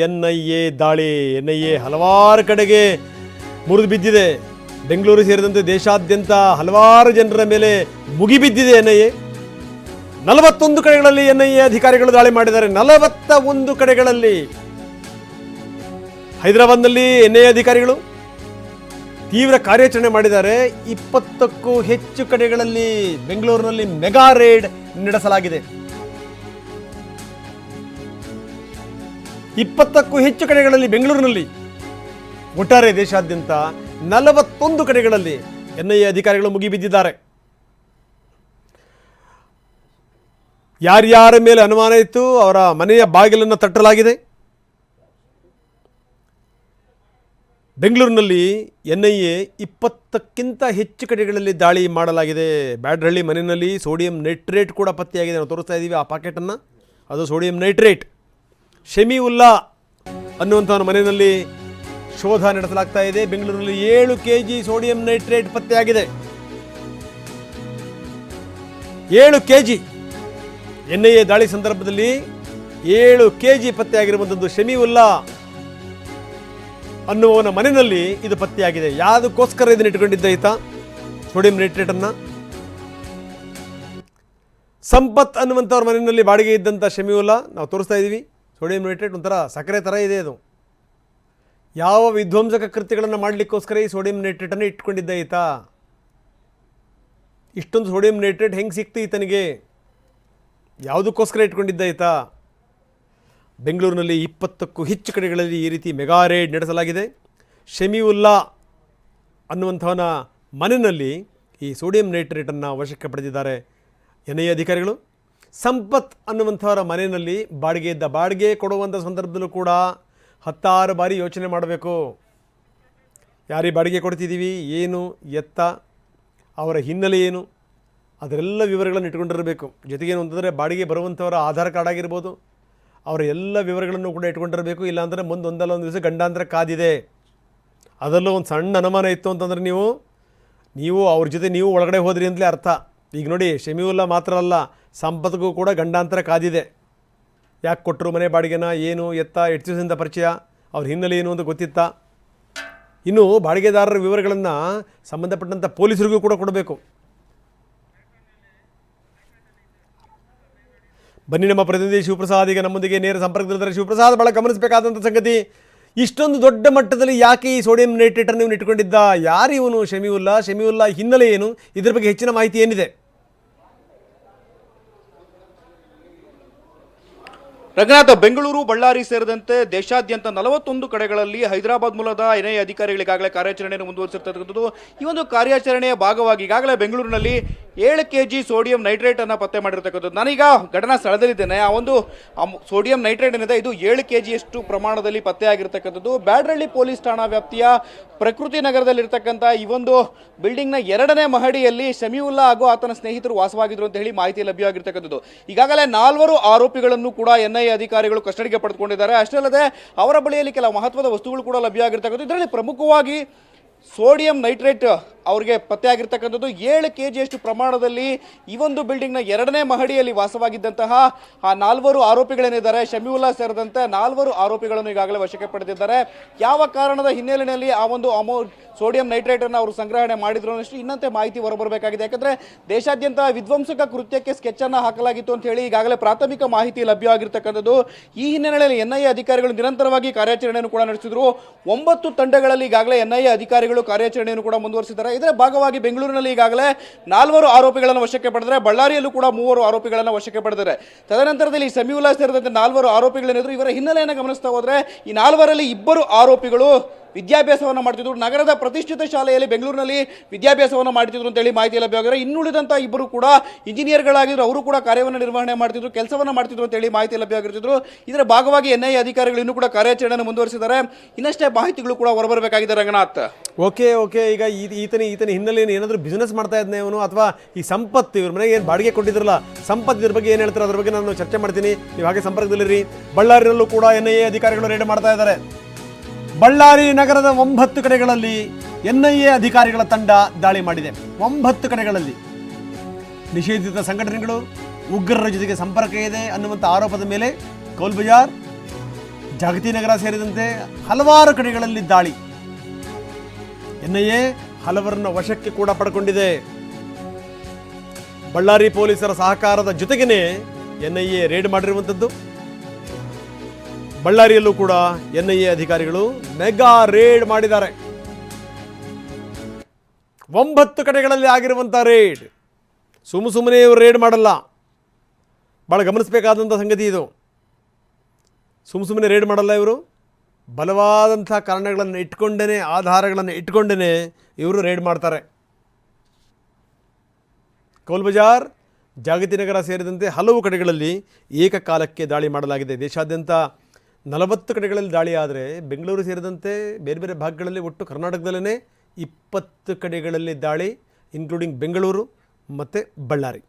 NIA ದಾಳಿ. NIA ಹಲವಾರು ಕಡೆಗೆ ಮುರಿದು ಬಿದ್ದಿದೆ. ಬೆಂಗಳೂರು ಸೇರಿದಂತೆ ದೇಶಾದ್ಯಂತ ಹಲವಾರು ಜನರ ಮೇಲೆ ಮುಗಿಬಿದ್ದಿದೆ ಎನ್ಐಎ. 41 ಕಡೆಗಳಲ್ಲಿ ಎನ್ಐಎ ಅಧಿಕಾರಿಗಳು ದಾಳಿ ಮಾಡಿದ್ದಾರೆ. 41 ಕಡೆಗಳಲ್ಲಿ. ಹೈದರಾಬಾದ್ನಲ್ಲಿ ಎನ್ಐಎ ಅಧಿಕಾರಿಗಳು ತೀವ್ರ ಕಾರ್ಯಾಚರಣೆ ಮಾಡಿದ್ದಾರೆ. 20ಕ್ಕೂ ಹೆಚ್ಚು ಕಡೆಗಳಲ್ಲಿ ಬೆಂಗಳೂರಿನಲ್ಲಿ ಮೆಗಾ ರೇಡ್ ನಡೆಸಲಾಗಿದೆ. 20ಕ್ಕೂ ಹೆಚ್ಚು ಕಡೆಗಳಲ್ಲಿ ಬೆಂಗಳೂರಿನಲ್ಲಿ, ಒಟ್ಟಾರೆ ದೇಶಾದ್ಯಂತ 41 ಕಡೆಗಳಲ್ಲಿ ಎನ್ಐಎ ಅಧಿಕಾರಿಗಳು ಮುಗಿಬಿದ್ದಿದ್ದಾರೆ. ಯಾರ್ಯಾರ ಮೇಲೆ ಅನುಮಾನ ಇತ್ತು ಅವರ ಮನೆಯ ಬಾಗಿಲನ್ನು ತಟ್ಟಲಾಗಿದೆ. ಬೆಂಗಳೂರಿನಲ್ಲಿ ಎನ್ಐಎ 20ಕ್ಕಿಂತ ಹೆಚ್ಚು ಕಡೆಗಳಲ್ಲಿ ದಾಳಿ ಮಾಡಲಾಗಿದೆ. ಬ್ಯಾಡ್ರಹಳ್ಳಿ ಮನೆಯಲ್ಲಿ ಸೋಡಿಯಂ ನೈಟ್ರೇಟ್ ಕೂಡ ಪತ್ತೆಯಾಗಿದೆ. ನಾವು ತೋರಿಸ್ತಾ ಇದ್ದೀವಿ ಆ ಪಾಕೆಟನ್ನು. ಅದು ಸೋಡಿಯಂ ನೈಟ್ರೇಟ್. ಶಮೀವುಲ್ಲಾ ಅನ್ನುವಂಥವನ ಮನೆಯಲ್ಲಿ ಶೋಧ ನಡೆಸಲಾಗ್ತಾ ಇದೆ. ಬೆಂಗಳೂರಿನಲ್ಲಿ 7 kg ಸೋಡಿಯಂ ನೈಟ್ರೇಟ್ ಪತ್ತೆಯಾಗಿದೆ. 7 kg. ಎನ್ಐಎ ದಾಳಿ ಸಂದರ್ಭದಲ್ಲಿ 7 kg ಪತ್ತೆಯಾಗಿರುವಂಥದ್ದು ಶಮೀವುಲ್ಲಾ ಅನ್ನುವನ ಮನೆಯಲ್ಲಿ ಇದು ಪತ್ತೆಯಾಗಿದೆ. ಯಾವುದಕ್ಕೋಸ್ಕರ ಇದನ್ನು ಇಟ್ಟುಕೊಂಡಿದ್ದ ಈತ ಸೋಡಿಯಂ ನೈಟ್ರೇಟನ್ನು? ಸಂಪತ್ ಅನ್ನುವಂಥವ್ರ ಮನೆಯಲ್ಲಿ ಬಾಡಿಗೆ ಇದ್ದಂಥ ಶಮೀವುಲ್ಲಾ, ನಾವು ತೋರಿಸ್ತಾ ಇದ್ದೀವಿ. ಸೋಡಿಯಂ ನೈಟ್ರೇಟ್ ಒಂಥರ ಸಕ್ಕರೆ ಥರ ಇದೆ. ಅದು ಯಾವ ವಿಧ್ವಂಸಕ ಕೃತ್ಯಗಳನ್ನು ಮಾಡಲಿಕ್ಕೋಸ್ಕರ ಈ ಸೋಡಿಯಂ ನೈಟ್ರೇಟನ್ನು ಇಟ್ಕೊಂಡಿದ್ದ ಈತ? ಇಷ್ಟೊಂದು ಸೋಡಿಯಂ ನೈಟ್ರೇಟ್ ಹೆಂಗೆ ಸಿಕ್ತು ಈತನಿಗೆ? ಯಾವುದಕ್ಕೋಸ್ಕರ ಇಟ್ಕೊಂಡಿದ್ದ ಈತ? ಬೆಂಗಳೂರಿನಲ್ಲಿ 20ಕ್ಕೂ ಹೆಚ್ಚು ಕಡೆಗಳಲ್ಲಿ ಈ ರೀತಿ ಮೆಗಾ ರೇಡ್ ನಡೆಸಲಾಗಿದೆ. ಶಮೀವುಲ್ಲಾ ಅನ್ನುವಂಥವನ ಮನೆಯಲ್ಲಿ ಈ ಸೋಡಿಯಂ ನೈಟ್ರೇಟನ್ನು ವಶಕ್ಕೆ ಪಡೆದಿದ್ದಾರೆ ಎನ್ಐಎ ಅಧಿಕಾರಿಗಳು. ಸಂಪತ್ ಅನ್ನುವಂಥವರ ಮನೆಯಲ್ಲಿ ಬಾಡಿಗೆ ಕೊಡುವಂಥ ಸಂದರ್ಭದಲ್ಲೂ ಕೂಡ 10 ಬಾರಿ ಯೋಚನೆ ಮಾಡಬೇಕು. ಯಾರಿಗೆ ಬಾಡಿಗೆ ಕೊಡ್ತಿದ್ದೀವಿ, ಏನು ಎತ್ತ, ಅವರ ಹಿನ್ನೆಲೆ ಏನು, ಅದರೆಲ್ಲ ವಿವರಗಳನ್ನು ಇಟ್ಕೊಂಡಿರಬೇಕು. ಜೊತೆಗೇನು ಅಂತಂದರೆ ಬಾಡಿಗೆ ಬರುವಂಥವರ ಆಧಾರ್ ಕಾರ್ಡ್ ಆಗಿರ್ಬೋದು, ಅವರ ಎಲ್ಲ ವಿವರಗಳನ್ನು ಕೂಡ ಇಟ್ಕೊಂಡಿರಬೇಕು. ಇಲ್ಲಾಂದರೆ ಮುಂದೆ ಒಂದಲ್ಲ ಒಂದು ದಿವಸ ಗಂಡಾಂತರ ಕಾದಿದೆ. ಅದರಲ್ಲೂ ಒಂದು ಸಣ್ಣ ಅನುಮಾನ ಇತ್ತು ಅಂತಂದರೆ ನೀವು ಅವ್ರ ಜೊತೆ ನೀವು ಒಳಗಡೆ ಹೋದ್ರಿ ಅಂತಲೇ ಅರ್ಥ. ಈಗ ನೋಡಿ, ಶಮೀವುಲ್ಲಾ ಮಾತ್ರ ಅಲ್ಲ, ಸಂಪತ್ಗೂ ಕೂಡ ಗಂಡಾಂತರ ಕಾದಿದೆ. ಯಾಕೆ ಕೊಟ್ಟರು ಮನೆ ಬಾಡಿಗೆನ, ಏನು ಎತ್ತ, ಎಷ್ಟು ದಿವಸದಿಂದ ಪರಿಚಯ, ಅವ್ರ ಹಿನ್ನೆಲೆ ಏನು ಅಂತ ಗೊತ್ತಿತ್ತಾ? ಇನ್ನು ಬಾಡಿಗೆದಾರರ ವಿವರಗಳನ್ನು ಸಂಬಂಧಪಟ್ಟಂಥ ಪೊಲೀಸರಿಗೂ ಕೂಡ ಕೊಡಬೇಕು. ಬನ್ನಿ, ನಮ್ಮ ಪ್ರತಿನಿಧಿ ಶಿವಪ್ರಸಾದ್ ಈಗ ನಮ್ಮೊಂದಿಗೆ ನೇರ ಸಂಪರ್ಕದಲ್ಲಿದ್ದಾರೆ. ಶಿವಪ್ರಸಾದ್, ಭಾಳ ಗಮನಿಸಬೇಕಾದಂಥ ಸಂಗತಿ, ಇಷ್ಟೊಂದು ದೊಡ್ಡ ಮಟ್ಟದಲ್ಲಿ ಯಾಕೆ ಈ ಸೋಡಿಯಂ ನೈಟ್ರೇಟನ್ನು ಇವನು ಇಟ್ಕೊಂಡಿದ್ದ? ಯಾರು ಇವನು ಶಮೀವುಲ್ಲಾ ಹಿನ್ನೆಲೆ ಏನು? ಇದ್ರ ಬಗ್ಗೆ ಹೆಚ್ಚಿನ ಮಾಹಿತಿ ಏನಿದೆ? ರಂಗನಾಥ್, ಬೆಂಗಳೂರು, ಬಳ್ಳಾರಿ ಸೇರಿದಂತೆ ದೇಶಾದ್ಯಂತ 41 ಕಡೆಗಳಲ್ಲಿ ಹೈದರಾಬಾದ್ ಮೂಲದ ಎನ್ಐಎ ಅಧಿಕಾರಿಗಳಿಗಾಗಲೇ ಕಾರ್ಯಾಚರಣೆಯನ್ನು ಮುಂದುವರಿಸಿರ್ತಕ್ಕಂಥದ್ದು. ಈ ಒಂದು ಕಾರ್ಯಾಚರಣೆಯ ಭಾಗವಾಗಿ ಈಗಾಗಲೇ ಬೆಂಗಳೂರಿನಲ್ಲಿ 7 kg ಸೋಡಿಯಂ ನೈಟ್ರೇಟ್ ಅನ್ನು ಪತ್ತೆ ಮಾಡಿರ್ತಕ್ಕಂಥದ್ದು. ನಾನೀಗ ಘಟನಾ ಸ್ಥಳದಲ್ಲಿದ್ದೇನೆ. ಆ ಒಂದು ಸೋಡಿಯಂ ನೈಟ್ರೇಟ್ ಏನಿದೆ ಇದು 7 kg ಪರಮಾಣದಲ್ಲಿ ಪತ್ತೆಯಾಗಿರ್ತಕ್ಕಂಥದ್ದು. ಬ್ಯಾಡ್ರಹಳ್ಳಿ ಪೊಲೀಸ್ ಠಾಣಾ ವ್ಯಾಪ್ತಿಯ ಪ್ರಕೃತಿ ನಗರದಲ್ಲಿರ್ತಕ್ಕಂಥ ಈ ಒಂದು ಬಿಲ್ಡಿಂಗ್ನ 2ನೇ ಮಹಡಿಯಲ್ಲಿ ಶಮೀವುಲ್ಲಾ ಹಾಗೂ ಆತನ ಸ್ನೇಹಿತರು ವಾಸವಾಗಿದ್ರು ಅಂತ ಹೇಳಿ ಮಾಹಿತಿ ಲಭ್ಯವಾಗಿರ್ತಕ್ಕಂಥದ್ದು. ಈಗಾಗಲೇ 4 ಆರೋಪಿಗಳನ್ನು ಕೂಡ ಎನ್ಐಎ ಅಧಿಕಾರಿಗಳು ಕಸ್ಟಡಿಗೆ ಪಡೆದುಕೊಂಡಿದ್ದಾರೆ. ಅಷ್ಟೇ ಅಲ್ಲದೆ ಅವರ ಬಳಿಯಲ್ಲಿ ಕೆಲವು ಮಹತ್ವದ ವಸ್ತುಗಳು ಕೂಡ ಲಭ್ಯವಾಗಿರ್ತಕ್ಕಂಥದ್ದು. ಇದರಲ್ಲಿ ಪ್ರಮುಖವಾಗಿ ಸೋಡಿಯಂ ನೈಟ್ರೇಟ್ ಅವರಿಗೆ ಪತ್ತೆಯಾಗಿರ್ತಕ್ಕಂಥದ್ದು. 7 kg ಪ್ರಮಾಣದಲ್ಲಿ ಈ ಒಂದು ಬಿಲ್ಡಿಂಗ್ನ 2ನೇ ಮಹಡಿಯಲ್ಲಿ ವಾಸವಾಗಿದ್ದಂತಹ ಆ 4 ಆರೋಪಿಗಳೇನಿದ್ದಾರೆ, ಶಮೀವುಲ್ಲಾ ಸೇರಿದಂತೆ 4 ಆರೋಪಿಗಳನ್ನು ಈಗಾಗಲೇ ವಶಕ್ಕೆ ಪಡೆದಿದ್ದಾರೆ. ಯಾವ ಕಾರಣದ ಹಿನ್ನೆಲೆಯಲ್ಲಿ ಆ ಒಂದು ಸೋಡಿಯಂ ನೈಟ್ರೇಟ್ ಅನ್ನು ಅವರು ಸಂಗ್ರಹಣೆ ಮಾಡಿದ್ರು ಅನ್ನೋಷ್ಟು ಇನ್ನಂತೆ ಮಾಹಿತಿ ಹೊರಬರಬೇಕಾಗಿದೆ. ಯಾಕಂದ್ರೆ ದೇಶಾದ್ಯಂತ ವಿಧ್ವಂಸಕ ಕೃತ್ಯಕ್ಕೆ ಸ್ಕೆಚ್ ಅನ್ನು ಹಾಕಲಾಗಿತ್ತು ಅಂತ ಹೇಳಿ ಈಗಾಗಲೇ ಪ್ರಾಥಮಿಕ ಮಾಹಿತಿ ಲಭ್ಯವಾಗಿರ್ತಕ್ಕಂಥದ್ದು. ಈ ಹಿನ್ನೆಲೆಯಲ್ಲಿ ಎನ್ಐಎ ಅಧಿಕಾರಿಗಳು ನಿರಂತರವಾಗಿ ಕಾರ್ಯಾಚರಣೆಯನ್ನು ಕೂಡ ನಡೆಸಿದ್ರು. 9 ತಂಡಗಳಲ್ಲಿ ಈಗಾಗಲೇ ಎನ್ಐಎ ಅಧಿಕಾರಿಗಳು ಕಾರ್ಯಾಚರಣೆಯನ್ನು ಕೂಡ ಮುಂದುವರಿಸಿದ್ದಾರೆ. ಇದರ ಭಾಗವಾಗಿ ಬೆಂಗಳೂರಿನಲ್ಲಿ ಈಗಾಗಲೇ 4 ಆರೋಪಿಗಳನ್ನು ವಶಕ್ಕೆ ಪಡೆದರೆ, ಬಳ್ಳಾರಿಯಲ್ಲೂ ಕೂಡ 3 ಆರೋಪಿಗಳನ್ನು ವಶಕ್ಕೆ ಪಡೆದಿದ್ದಾರೆ. ತದನಂತರದಲ್ಲಿ ಶಮೀವುಲ್ಲಾ ಸೇರಿದಂತೆ 4 ಆರೋಪಿಗಳೇನಿದ್ರು, ಇವರ ಹಿನ್ನೆಲೆಯನ್ನು ಗಮನಿಸ್ತಾ ಹೋದರೆ ಈ 4ರಲ್ಲಿ 2 ಆರೋಪಿಗಳು ವಿದ್ಯಾಭ್ಯಾಸವನ್ನು ಮಾಡ್ತಿದ್ರು. ನಗರದ ಪ್ರತಿಷ್ಠಿತ ಶಾಲೆಯಲ್ಲಿ ಬೆಂಗಳೂರಿನಲ್ಲಿ ವಿದ್ಯಾಭ್ಯಾಸವನ್ನು ಮಾಡ್ತಿದ್ರು ಅಂತೇಳಿ ಮಾಹಿತಿ ಲಭ್ಯವಾಗಿದ್ದಾರೆ. ಇನ್ನುಳಿದಂಥ 2 ಕೂಡ ಇಂಜಿನಿಯರ್ಗಳಾಗಿದ್ರು. ಅವರು ಕೂಡ ಕಾರ್ಯವನ್ನು ನಿರ್ವಹಣೆ ಮಾಡ್ತಿದ್ರು, ಕೆಲಸವನ್ನು ಮಾಡ್ತಿದ್ರು ಅಂತೇಳಿ ಮಾಹಿತಿ ಲಭ್ಯವಾಗಿರ್ತಿದ್ರು. ಇದರ ಭಾಗವಾಗಿ ಎನ್ಐಎ ಅಧಿಕಾರಿಗಳು ಇನ್ನೂ ಕೂಡ ಕಾರ್ಯಾಚರಣೆಯನ್ನು ಮುಂದುವರಿಸಿದ್ದಾರೆ. ಇನ್ನಷ್ಟೇ ಮಾಹಿತಿಗಳು ಕೂಡ ಹೊರಬರಬೇಕಾಗಿದೆ ರಂಗನಾಥ್. ಓಕೆ, ಈಗ ಈತನ ಹಿನ್ನೆಲೆಯನ್ನು ಏನಾದರೂ ಬಿಸ್ನೆಸ್ ಮಾಡ್ತಾ ಇದ್ನೇ ಅವನು, ಅಥವಾ ಈ ಸಂಪತ್ತು ಇವ್ರ ಮನೆಗೆ ಏನು ಬಾಡಿಗೆ ಕೊಟ್ಟಿದ್ರಲ್ಲ ಸಂಪತ್ತು, ಇದ್ರ ಬಗ್ಗೆ ಏನು ಹೇಳ್ತಾರೆ ಅದ್ರ ಬಗ್ಗೆ ನಾನು ಚರ್ಚೆ ಮಾಡ್ತೀನಿ. ನೀವು ಹಾಗೆ ಸಂಪರ್ಕದಲ್ಲಿರಿ. ಬಳ್ಳಾರಿಯಲ್ಲೂ ಕೂಡ ಎನ್ಐಎ ಅಧಿಕಾರಿಗಳು ರೇಡ್ ಮಾಡ್ತಾ ಇದ್ದಾರೆ. ಬಳ್ಳಾರಿ ನಗರದ 9 ಕಡೆಗಳಲ್ಲಿ ಎನ್ಐಎ ಅಧಿಕಾರಿಗಳ ತಂಡ ದಾಳಿ ಮಾಡಿದೆ. 9 ಕಡೆಗಳಲ್ಲಿ ನಿಷೇಧಿತ ಸಂಘಟನೆಗಳು, ಉಗ್ರರ ಜೊತೆಗೆ ಸಂಪರ್ಕ ಇದೆ ಅನ್ನುವಂಥ ಆರೋಪದ ಮೇಲೆ ಕೌಲ್ ಬಜಾರ್, ಜಾಗತಿನಗರ ಸೇರಿದಂತೆ ಹಲವಾರು ಕಡೆಗಳಲ್ಲಿ ದಾಳಿ. ಎನ್ಐಎ ಹಲವರನ್ನ ವಶಕ್ಕೆ ಕೂಡ ಪಡ್ಕೊಂಡಿದೆ. ಬಳ್ಳಾರಿ ಪೊಲೀಸರ ಸಹಕಾರದ ಜೊತೆಗೇನೆ ಎನ್ಐಎ ರೇಡ್ ಮಾಡಿರುವಂಥದ್ದು. ಬಳ್ಳಾರಿಯಲ್ಲೂ ಕೂಡ ಎನ್ಐಎ ಅಧಿಕಾರಿಗಳು ಮೆಗಾ ರೇಡ್ ಮಾಡಿದ್ದಾರೆ. 9 ಕಡೆಗಳಲ್ಲಿ ಆಗಿರುವಂಥ ರೇಡ್. ಸುಮ್ಮನೆ ಇವರು ರೇಡ್ ಮಾಡಲ್ಲ, ಭಾಳ ಗಮನಿಸಬೇಕಾದಂಥ ಸಂಗತಿ ಇದು. ಸುಮ್ಮನೆ ರೇಡ್ ಮಾಡಲ್ಲ ಇವರು, ಬಲವಾದಂಥ ಕಾರಣಗಳನ್ನು ಇಟ್ಕೊಂಡೇ, ಆಧಾರಗಳನ್ನು ಇಟ್ಕೊಂಡೇ ಇವರು ರೇಡ್ ಮಾಡ್ತಾರೆ. ಕೌಲ್ ಬಜಾರ್, ಜಾಗತಿನಗರ ಸೇರಿದಂತೆ ಹಲವು ಕಡೆಗಳಲ್ಲಿ ಏಕಕಾಲಕ್ಕೆ ದಾಳಿ ಮಾಡಲಾಗಿದೆ. ದೇಶಾದ್ಯಂತ 40 ಕಡೆಗಳಲ್ಲಿ ದಾಳಿ ಆದರೆ ಬೆಂಗಳೂರು ಸೇರಿದಂತೆ ಬೇರೆ ಬೇರೆ ಭಾಗಗಳಲ್ಲಿ ಒಟ್ಟು ಕರ್ನಾಟಕದಲ್ಲೇ 20 ಕಡೆಗಳಲ್ಲಿ ದಾಳಿ, ಇನ್ಕ್ಲೂಡಿಂಗ್ ಬೆಂಗಳೂರು ಮತ್ತು ಬಳ್ಳಾರಿ.